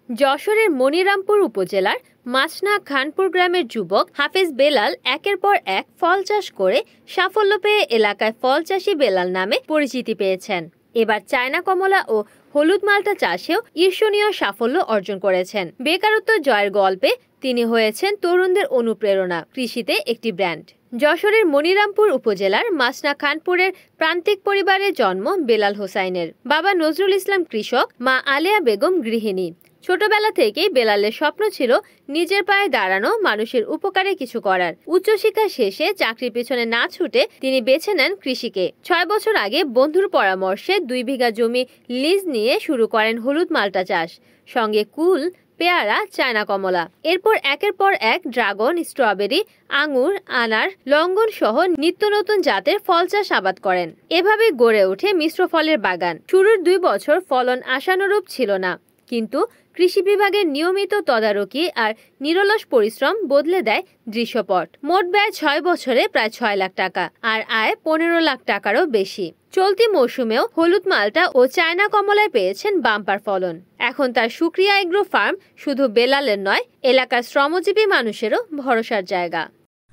যশোরের মনিরামপুর উপজেলার মাছনা খানপুর গ্রামের যুবক হাফেজ বেলাল একের পর এক ফল চাষ করে সাফল্য পেয়ে এলাকায় ফল চাষী বেলাল নামে পরিচিতি পেয়েছেন। এবার চায়না কমলা ও হলুদ মালটা চাষেও ঈর্ষণীয় সাফল্য অর্জন করেছেন। বেকারত্ব জয়ের গল্পে তিনি হয়েছেন তরুণদের অনুপ্রেরণা, কৃষিতে একটি ব্র্যান্ড। যশোরের মনিরামপুর উপজেলার মাছনা খানপুরের প্রান্তিক পরিবারে জন্ম বেলাল হোসাইনের। বাবা নজরুল ইসলাম কৃষক, মা আলেয়া বেগম গৃহিণী। ছোটবেলা থেকেই বেলালের স্বপ্ন ছিল নিজের পায়ে দাঁড়ানো, মানুষের উপকারে কিছু করার। উচ্চশিক্ষা শেষে চাকরির পেছনে না ছুটে তিনি বেছে নেন কৃষিকে। 6 বছর আগে বন্ধুর পরামর্শে 2 বিঘা জমি লিজ নিয়ে শুরু করেন হলুদ মালটা চাষ, সঙ্গে কুল, পেয়ারা, চায়না কমলা। এরপর একের পর এক ড্রাগন, স্ট্রবেরি, আঙুর, আনার, লঙ্ঘন সহ নিত্য নতুন জাতের ফল চাষ আবাদ করেন। এভাবে গড়ে ওঠে মিশ্র ফলের বাগান। শুরুর 2 বছর ফলন আশানুরূপ ছিল না, কিন্তু কৃষি বিভাগের নিয়মিত তদারকি আর নিরলস পরিশ্রম বদলে দেয় দৃশ্যপট। মোট ব্যয় 6 বছরে প্রায় 6 লাখ টাকা আর আয় 15 লাখ টাকারও বেশি। চলতি মৌসুমেও হলুদ মালটা ও চায়না কমলায় পেয়েছেন বাম্পার ফলন। এখন তার সুক্রিয়া এগ্রো ফার্ম শুধু বেলালের নয়, এলাকার শ্রমজীবী মানুষেরও ভরসার জায়গা।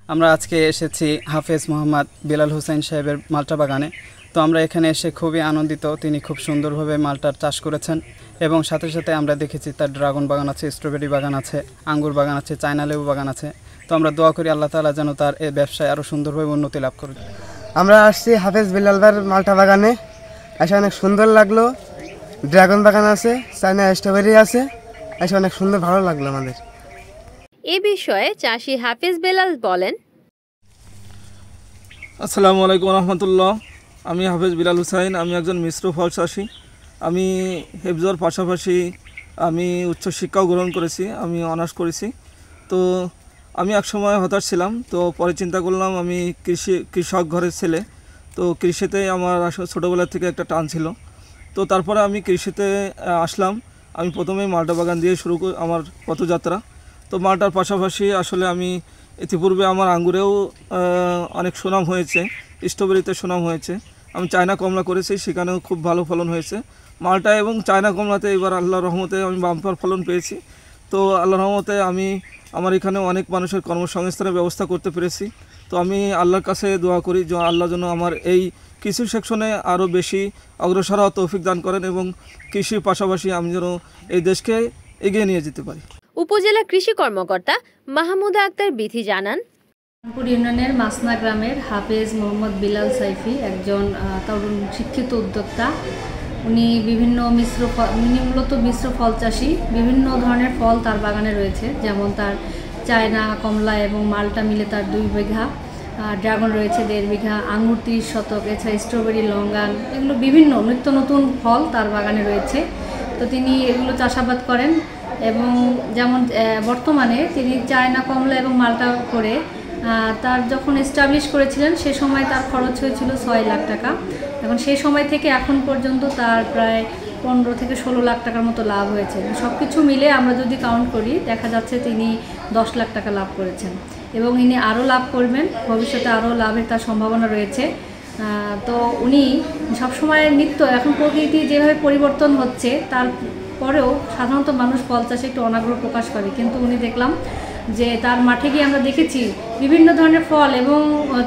আমরা আজকে এসেছি হাফেজ মোহাম্মদ বেলাল হোসেন সাহেবের মালটা বাগানে। তো আমরা এখানে এসে খুবই আনন্দিত। তিনি খুব সুন্দরভাবে মালটার চাষ করেছেন এবং সাথে সাথে আমরা দেখেছি তার ড্রাগন বাগান আছে, স্ট্রবেরি বাগান আছে, আঙ্গুর বাগান আছে, চায়না লেবু বাগান আছে। তো আমরা দোয়া করি আল্লাহ তাআলা যেন তার এই ব্যবসায় আরও সুন্দরভাবে উন্নতি লাভ করুন। আমরা আসছি হাফেজ বেলাল ভাইয়ের মালটা বাগানে, এসে অনেক সুন্দর লাগলো। ড্রাগন বাগান আছে, চায়না স্ট্রবেরি আছে, এসে অনেক সুন্দর ভালো লাগলো আমাদের। এ বিষয়ে চাষি হাফেজ বেলাল বলেন, আসসালামু আলাইকুম রহমতুল্লাহ। আমি হাফেজ বেলাল হুসাইন। আমি একজন মিশ্র ফল চাষি। আমি হেফজর পাশাপাশি আমি উচ্চশিক্ষাও গ্রহণ করেছি, আমি অনার্স করেছি। তো আমি একসময় হতাশ ছিলাম, তো পরে চিন্তা করলাম আমি কৃষক ঘরের ছেলে, তো কৃষিতে আমার ছোটোবেলা থেকে একটা টান ছিল। তো তারপরে আমি কৃষিতে আসলাম। আমি প্রথমেই মালটা বাগান দিয়ে শুরু করি আমার পথযাত্রা। তো মালটার পাশাপাশি আসলে আমি ইতিপূর্বে আমার আঙ্গুরেও অনেক সুনাম হয়েছে, স্ট্রবেরিতে সুনাম হয়েছে। আমি চায়না কমলা করেছি, সেখানেও খুব ভালো ফলন হয়েছে। মালটা এবং চায়না কমলাতে এবার আল্লাহর রহমতে আমি বাম্পার ফলন পেয়েছি। তো আল্লাহর রহমতে আমি আমার এখানে অনেক মানুষের কর্মসংস্থানের ব্যবস্থা করতে পেরেছি। তো আমি আল্লাহর কাছে দোয়া করি যে আল্লাহ যেন আমার এই কৃষি সেকশনে আরও বেশি অগ্রসর হওয়ার তৌফিক দান করেন এবং কৃষির পাশাপাশি আমি যেন এই দেশকে এগিয়ে নিয়ে যেতে পারি। উপজেলা কৃষি কর্মকর্তা মাহমুদা আক্তার বিথি জানান, খানপুর ইউনিয়নের মাছনা গ্রামের হাফেজ মোহাম্মদ বেলাল সাইফি একজন তরুণ শিক্ষিত উদ্যোক্তা। উনি মূলত মিশ্র ফল চাষি। বিভিন্ন ধরনের ফল তার বাগানে রয়েছে, যেমন তার চায়না কমলা এবং মালটা মিলে তার 2 বিঘা, ড্রাগন রয়েছে 1.5 বিঘা, আঙুর 30 শতক, এছাড়া স্ট্রবেরি, লঙ্গান, এগুলো বিভিন্ন নিত্য নতুন ফল তার বাগানে রয়েছে। তো তিনি এগুলো চাষাবাদ করেন এবং যেমন বর্তমানে তিনি চায়না কমলা এবং মালটা করে তার যখন এস্টাবলিশ করেছিলেন সে সময় তার খরচ হয়েছিল 6 লাখ টাকা। এখন সেই সময় থেকে এখন পর্যন্ত তার প্রায় 15 থেকে 16 লাখ টাকার মতো লাভ হয়েছে। সব কিছু মিলে আমরা যদি কাউন্ট করি দেখা যাচ্ছে তিনি 10 লাখ টাকা লাভ করেছেন এবং ইনি আরও লাভ করবেন, ভবিষ্যতে আরও লাভের তার সম্ভাবনা রয়েছে। তো উনি সবসময় এখন প্রকৃতি যেভাবে পরিবর্তন হচ্ছে তারপরেও সাধারণত মানুষ ফল চাষে একটু অনাগ্রহ প্রকাশ করে, কিন্তু উনি দেখলাম যে তার মাঠে গিয়ে আমরা দেখেছি বিভিন্ন ধরনের ফল এবং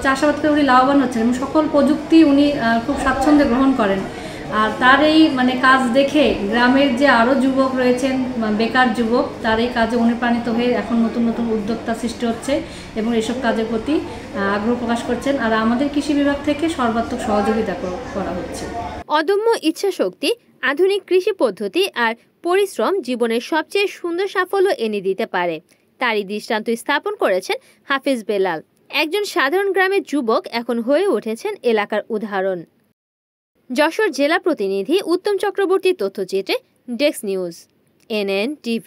চাষাবাদ করে উনি লাভবান হচ্ছেন এবং সকল প্রযুক্তি উনি খুব স্বাচ্ছন্দ্যে গ্রহণ করেন। আর তার এই কাজ দেখে গ্রামের যে আরও যুবক রয়েছেন, বেকার যুবক, তার এই কাজে অনুপ্রাণিত হয়ে এখন নতুন নতুন উদ্যোক্তা সৃষ্টি হচ্ছে এবং এসব কাজের প্রতি আগ্রহ প্রকাশ করছেন। আর আমাদের কৃষি বিভাগ থেকে সর্বাত্মক সহযোগিতা করা হচ্ছে। অদম্য ইচ্ছাশক্তি, আধুনিক কৃষি পদ্ধতি আর পরিশ্রম জীবনের সবচেয়ে সুন্দর সাফল্য এনে দিতে পারে। তারই দৃষ্টান্ত স্থাপন করেছেন হাফেজ বেলাল। একজন সাধারণ গ্রামের যুবক এখন হয়ে উঠেছেন এলাকার উদাহরণ। যশোর জেলা প্রতিনিধি উত্তম চক্রবর্তী, তথ্যচিত্রে ডেস্ক নিউজ, NN TV।